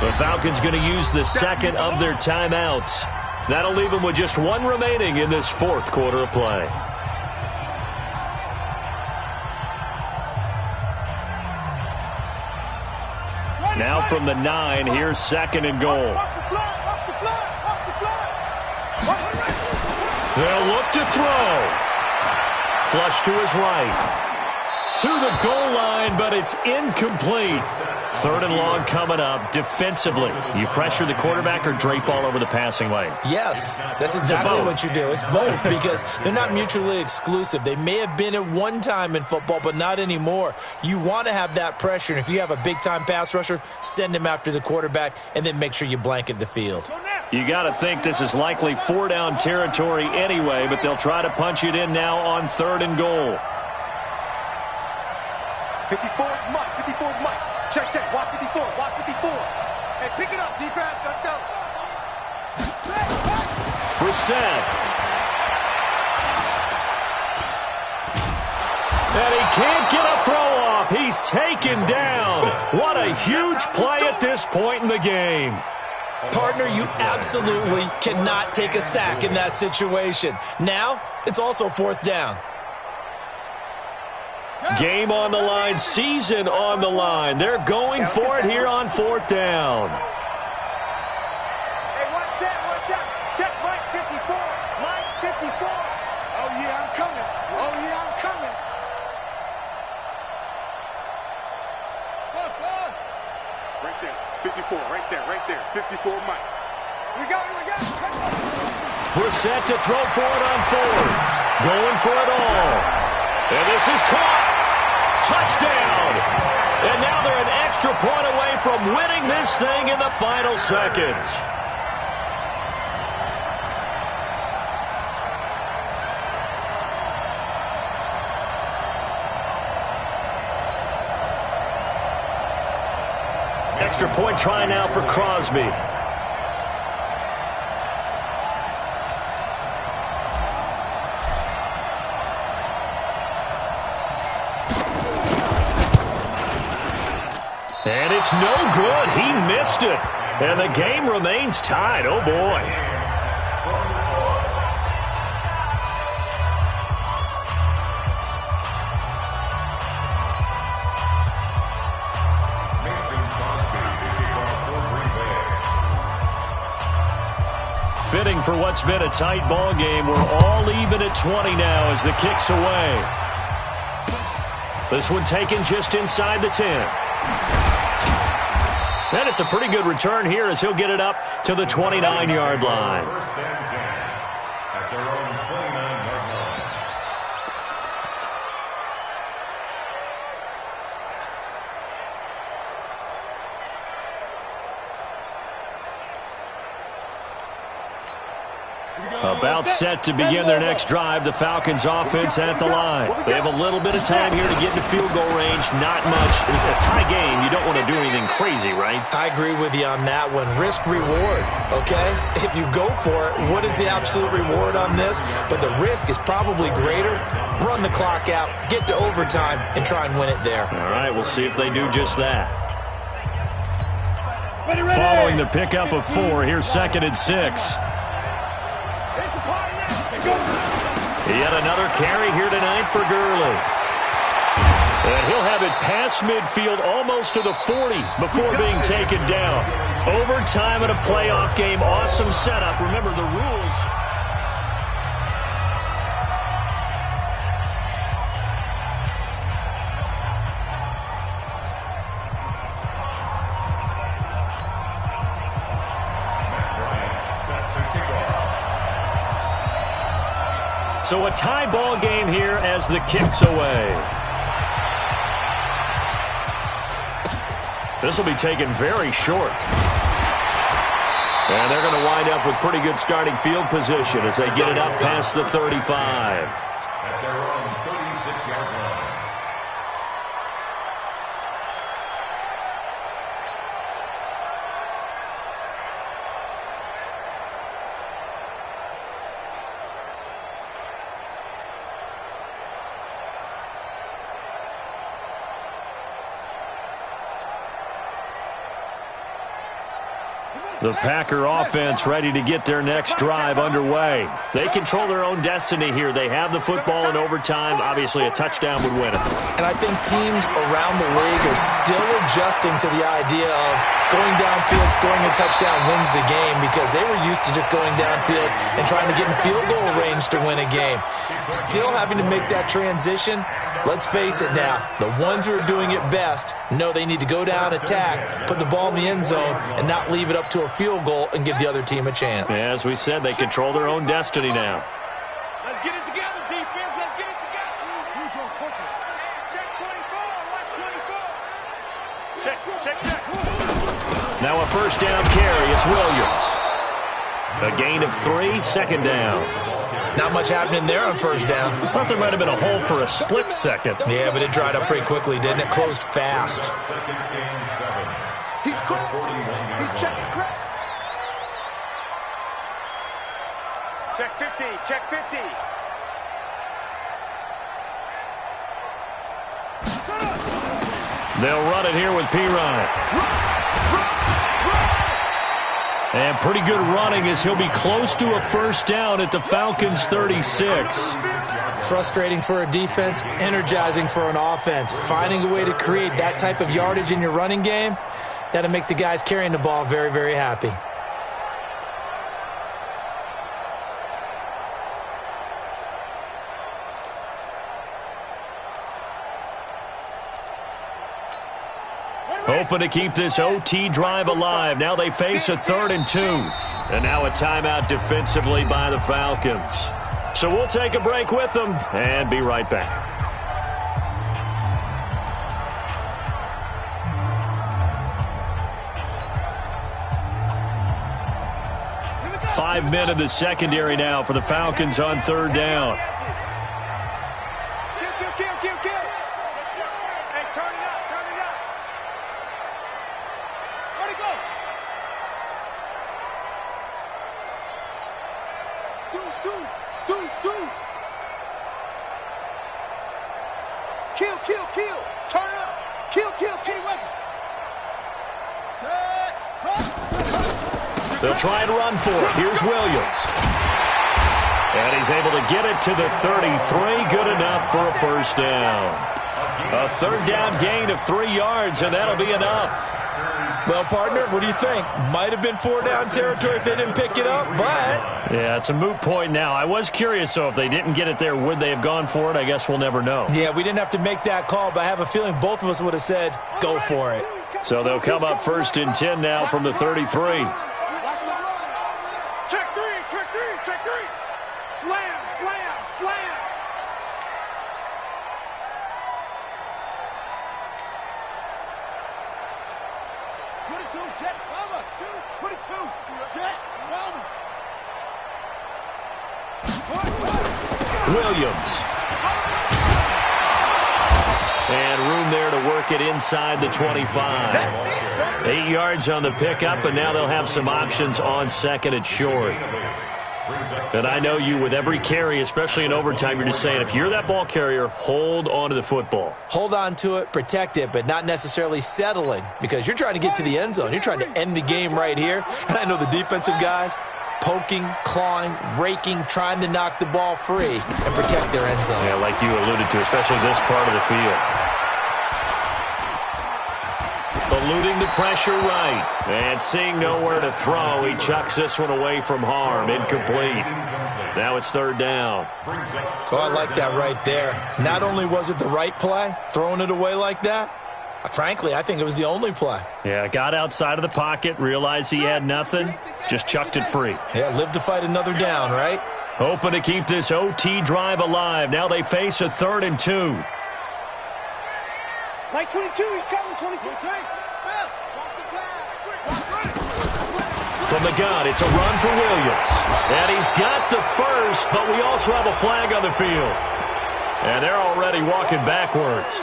Speaker 1: The Falcons going to use the 2nd of their timeouts. That'll leave them with just 1 remaining in this 4th quarter of play. Now from the 9, here's 2nd and goal. They'll look to throw. Flush to his right. To the goal line, but it's incomplete. 3rd and long coming up. Defensively, you pressure the quarterback or drape all over the passing lane?
Speaker 2: Yes, that's exactly what you do. It's both because they're not mutually exclusive. They may have been at one time in football, but not anymore. You want to have that pressure, and if you have a big-time pass rusher, send him after the quarterback, and then make sure you blanket the field.
Speaker 1: You got to think this is likely 4-down territory anyway, but they'll try to punch it in now on 3rd and goal.
Speaker 5: 54 is Mike. 54 is Mike. Check. Watch 54. Watch 54. Hey, pick it up, defense. Let's go.
Speaker 1: Brissett. And he can't get a throw off. He's taken down. What a huge play at this point in the game.
Speaker 2: Partner, you absolutely cannot take a sack in that situation. Now, it's also fourth down.
Speaker 1: Game on the line, season on the line. They're going for it here on fourth down.
Speaker 3: Hey, watch out. Check Mike 54. Mike 54.
Speaker 5: Oh, yeah, I'm coming. Oh, yeah, I'm coming. Right there. 54, right there. 54, Mike.
Speaker 3: We got it.
Speaker 1: Brissett to throw for it on fourth. Going for it all. And this is caught. Touchdown. And now they're an extra point away from winning this thing in the final seconds. Extra point try now for Crosby. And it's no good. He missed it. And the game remains tied. Oh, boy. Fitting for what's been a tight ball game. We're all even at 20 now as the kick's away. This one taken just inside the 10. And it's a pretty good return here as he'll get it up to the 29-yard line.
Speaker 4: First and 10 at their own 29-yard line.
Speaker 1: About set to begin their next drive. The Falcons offense at the line. They have a little bit of time here to get into field goal range. Not much. A tie game, you don't want to do anything crazy, right?
Speaker 2: I agree with you on that one. Risk reward, okay? If you go for it, what is the absolute reward on this? But the risk is probably greater. Run the clock out, get to overtime, and try and win it there.
Speaker 1: All right, we'll see if they do just that. Following the pickup of 4, here's 2nd and 6. Yet another carry here tonight for Gurley. And he'll have it past midfield almost to the 40 before being taken down. Overtime in a playoff game. Awesome setup. Remember the rules. So a tie ball game here as the kick's away. This will be taken very short. And they're going to wind up with pretty good starting field position as they get it up past the 35.
Speaker 4: At their own 36-yard line.
Speaker 1: The Packer offense ready to get their next drive underway. They control their own destiny here. They have the football in overtime. Obviously, a touchdown would win it.
Speaker 2: And I think teams around the league are still adjusting to the idea of going downfield, scoring a touchdown wins the game because they were used to just going downfield and trying to get in field goal range to win a game. Still having to make that transition. Let's face it now, the ones who are doing it best know they need to go down, attack, put the ball in the end zone, and not leave it up to a field goal and give the other team a chance.
Speaker 1: Yeah, as we said, they control their own destiny now.
Speaker 3: Let's get it together, defense. Let's get it together. Check 24. Watch 24. Check.
Speaker 1: Now a first down carry. It's Williams. A gain of 3, 2nd down.
Speaker 2: Not much happening there on first down.
Speaker 1: I thought there might have been a hole for a split second.
Speaker 2: Yeah, but it dried up pretty quickly, didn't it? Closed fast.
Speaker 4: Second and 7.
Speaker 5: He's crazy. He's checking crazy.
Speaker 3: Check 50. Check 50.
Speaker 1: They'll run it here with Pirine. And pretty good running as he'll be close to a first down at the Falcons' 36.
Speaker 2: Frustrating for a defense, energizing for an offense. Finding a way to create that type of yardage in your running game, that'll make the guys carrying the ball very, very happy.
Speaker 1: Hoping to keep this OT drive alive. Now they face a 3rd and 2. And now a timeout defensively by the Falcons. So we'll take a break with them and be right back. Five men in the secondary now for the Falcons on 3rd down.
Speaker 5: Kill. Turn it up. Kill. Kitty weapon. Set.
Speaker 1: They'll try and run for it. Here's Williams. And he's able to get it to the 33. Good enough for a first down. A 3rd down gain of 3 yards, and that'll be enough.
Speaker 2: Well, partner, what do you think? Might have been 4-down territory if they didn't pick it up, but...
Speaker 1: Yeah, it's a moot point now. I was curious, so if they didn't get it there, would they have gone for it? I guess we'll never know.
Speaker 2: Yeah, we didn't have to make that call, but I have a feeling both of us would have said, go for it.
Speaker 1: So they'll come up 1st and 10 now from the 33.
Speaker 3: Check three. Slam.
Speaker 5: Jet, cover. 22. Jet, cover.
Speaker 1: Williams. And room there to work it inside the 25. 8 yards on the pickup, and now they'll have some options on 2nd and short. And I know you, with every carry, especially in overtime, you're just saying, if you're that ball carrier, hold on to the football.
Speaker 2: Hold on to it, protect it, but not necessarily settling, because you're trying to get to the end zone. You're trying to end the game right here. And I know the defensive guys poking, clawing, raking, trying to knock the ball free and protect their end zone.
Speaker 1: Yeah, like you alluded to, especially this part of the field. Eluding the pressure right. And seeing nowhere to throw, he chucks this one away from harm. Incomplete. Now it's 3rd down.
Speaker 2: Oh, I like that right there. Not only was it the right play, throwing it away like that, frankly, I think it was the only play.
Speaker 1: Yeah, got outside of the pocket, realized he had nothing, just chucked it free.
Speaker 2: Yeah, live to fight another down, right?
Speaker 1: Hoping to keep this OT drive alive. Now they face a 3rd and 2.
Speaker 3: Like 22, he's coming. 22.
Speaker 1: From the gun, it's a run for Williams. And he's got the first, but we also have a flag on the field. And they're already walking backwards.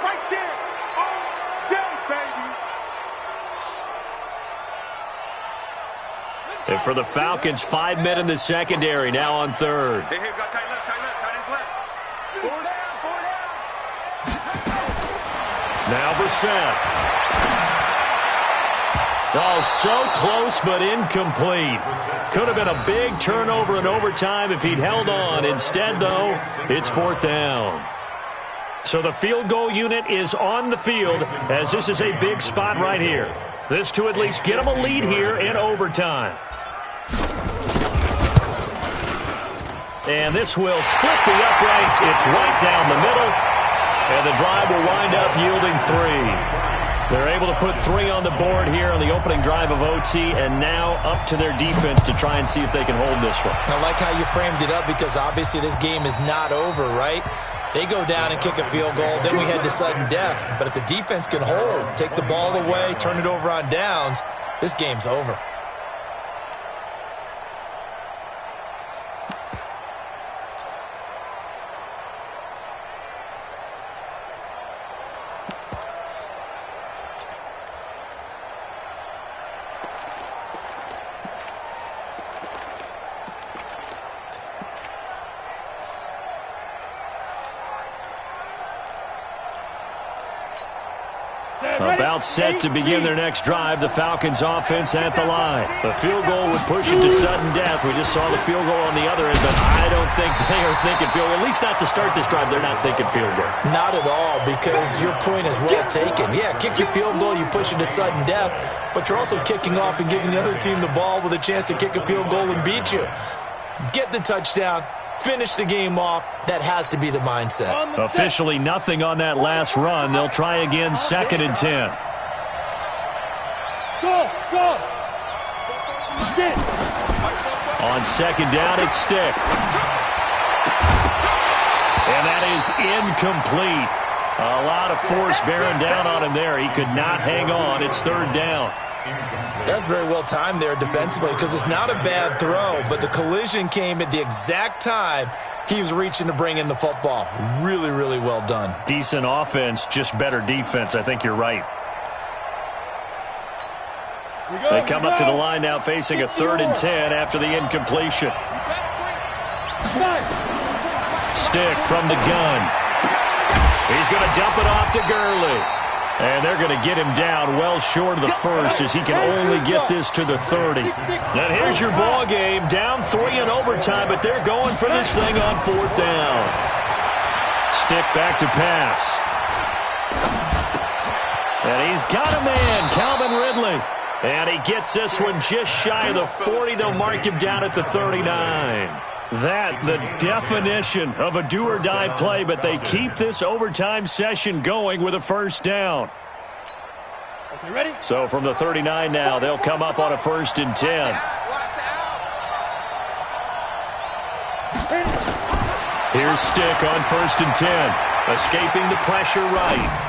Speaker 3: Right there. All day, baby.
Speaker 1: And for the Falcons, 5 men in the secondary, now on 3rd.
Speaker 5: Hey, we got tight left, tight ends left.
Speaker 3: 4 down.
Speaker 1: Now Brissett. Oh, so close, but incomplete. Could have been a big turnover in overtime if he'd held on. Instead, though, it's 4th down. So the field goal unit is on the field, as this is a big spot right here. This to at least get them a lead here in overtime. And this will split the uprights. It's right down the middle. And the drive will wind up yielding 3. They're able to put 3 on the board here on the opening drive of OT, and now up to their defense to try and see if they can hold this one.
Speaker 2: I like how you framed it up, because obviously this game is not over, right? They go down and kick a field goal, then we head to sudden death. But if the defense can hold, take the ball away, turn it over on downs, this game's over.
Speaker 1: About set to begin their next drive, the Falcons offense at the line. The field goal would push it to sudden death. We just saw the field goal on the other end, but I don't think they are thinking field goal. At least not to start this drive, they're not thinking field goal.
Speaker 2: Not at all, because your point is well taken. Yeah, kick the field goal, you push it to sudden death, but you're also kicking off and giving the other team the ball with a chance to kick a field goal and beat you. Get the touchdown. Finish the game off. That has to be the mindset.
Speaker 1: Officially nothing on that last run. They'll try again, 2nd and 10.
Speaker 3: Go. Stick.
Speaker 1: On 2nd down, it's Stick. And that is incomplete. A lot of force bearing down on him there. He could not hang on. It's 3rd down.
Speaker 2: That's very well timed there defensively, because it's not a bad throw, but the collision came at the exact time he was reaching to bring in the football. Really, really well done.
Speaker 1: Decent offense, just better defense. I think you're right. They come up to the line now facing a 3rd and 10 after the incompletion. Stick from the gun. He's going to dump it off to Gurley. And they're going to get him down well short of the first, as he can only get this to the 30. And here's your ball game, down 3 in overtime, but they're going for this thing on 4th down. Stick back to pass. And he's got a man, Calvin Ridley. And he gets this one just shy of the 40. They'll mark him down at the 39. That, the definition of a do-or-die play, but they keep this overtime session going with a 1st down.
Speaker 3: Okay, ready?
Speaker 1: So from the 39 now, they'll come up on a 1st and 10. Here's Stick on 1st and 10, escaping the pressure right.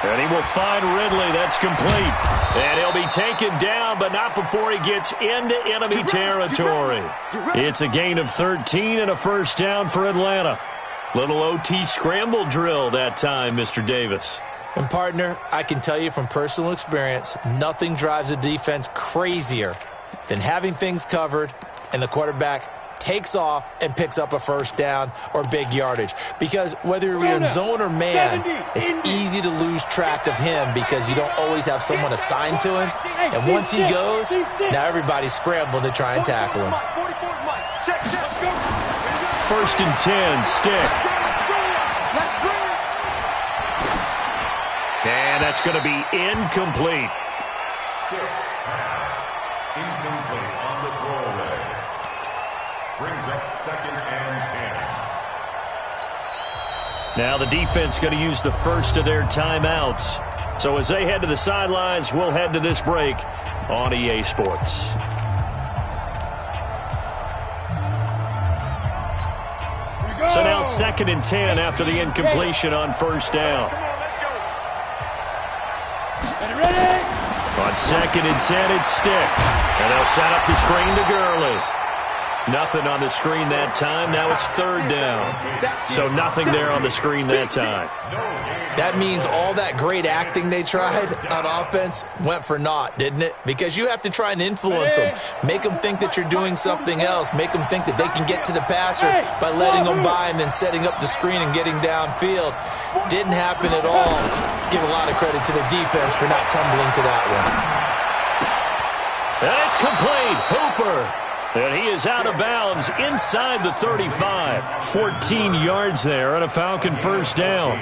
Speaker 1: And he will find Ridley. That's complete. And he'll be taken down, but not before he gets into enemy territory. It's a gain of 13 and a 1st down for Atlanta. Little OT scramble drill that time, Mr. Davis.
Speaker 2: And, partner, I can tell you from personal experience, nothing drives a defense crazier than having things covered and the quarterback takes off and picks up a 1st down or big yardage. Because whether you're in zone or man, it's easy to lose track of him because you don't always have someone assigned to him. And once he goes, now everybody's scrambling to try and tackle him.
Speaker 1: 1st and 10, Stick. And that's going to be incomplete.
Speaker 4: Stick's pass. Incomplete on the throwaway. Brings up 2nd and 10.
Speaker 1: Now the defense going to use the first of their timeouts. So as they head to the sidelines, we'll head to this break on EA Sports. So now 2nd and 10 after the incompletion on 1st down. On 2nd and 10, it's Stick. And they'll set up the screen to Gurley. Nothing on the screen that time. Now it's 3rd down. So nothing there on the screen that time.
Speaker 2: That means all that great acting they tried on offense went for naught, didn't it? Because you have to try and influence them. Make them think that you're doing something else. Make them think that they can get to the passer by letting them by and then setting up the screen and getting downfield. Didn't happen at all. Give a lot of credit to the defense for not tumbling to that one.
Speaker 1: And it's complete. Hooper. And he is out of bounds inside the 35. 14 yards there and a Falcon 1st down.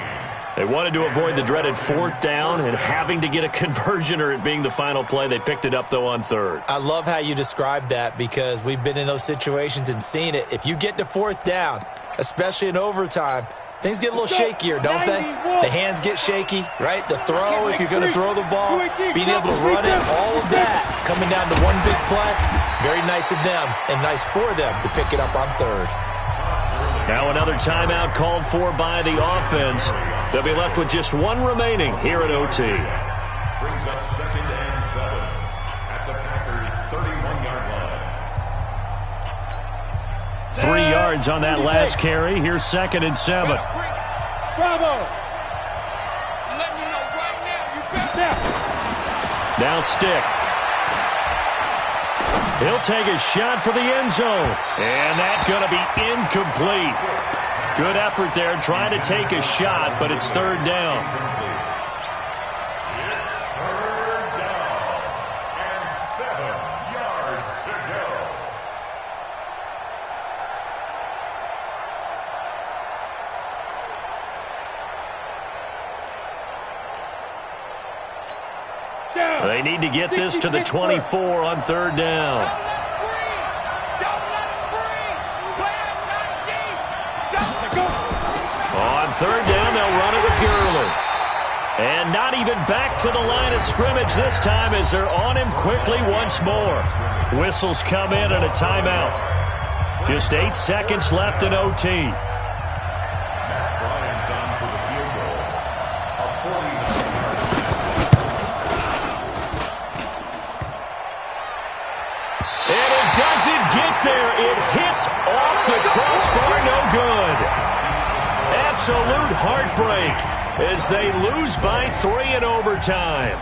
Speaker 1: They wanted to avoid the dreaded 4th down and having to get a conversion or it being the final play. They picked it up, though, on 3rd.
Speaker 2: I love how you described that because we've been in those situations and seen it. If you get to 4th down, especially in overtime, things get a little shakier, don't they? The hands get shaky, right? The throw, if you're going to throw the ball, being able to run it, all of that coming down to one big play. Very nice of them and nice for them to pick it up on 3rd.
Speaker 1: Now another timeout called for by the offense. They'll be left with just one remaining here at OT.
Speaker 4: Brings up 2nd and 7 at the Packers' 31-yard line.
Speaker 1: 3 yards on that last carry. Here's 2nd and 7.
Speaker 3: Bravo! Let me know right now. You got that.
Speaker 1: Now Stick. He'll take a shot for the end zone. And that's going to be incomplete. Good effort there trying to take a shot, but it's 3rd down. They need to get this to the 24 on third down. On third down, they'll run it with Gurley. And not even back to the line of scrimmage this time as they're on him quickly once more. Whistles come in and a timeout. Just 8 seconds left in OT. Doesn't get there. It hits off the crossbar. No good. Absolute heartbreak as they lose by 3 in overtime.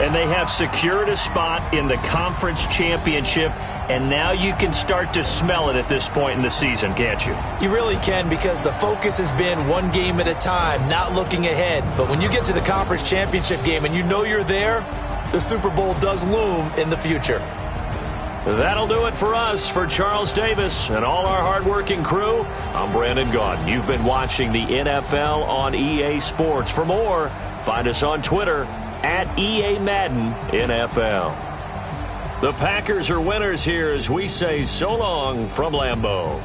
Speaker 1: And they have secured a spot in the conference championship, and now you can start to smell it at this point in the season, can't you?
Speaker 2: You really can, because the focus has been one game at a time, not looking ahead. But when you get to the conference championship game and you know you're there, the Super Bowl does loom in the future.
Speaker 1: That'll do it for us. For Charles Davis and all our hardworking crew, I'm Brandon Gaudin. You've been watching the NFL on EA Sports. For more, find us on Twitter at EA Madden NFL. The Packers are winners here as we say so long from Lambeau.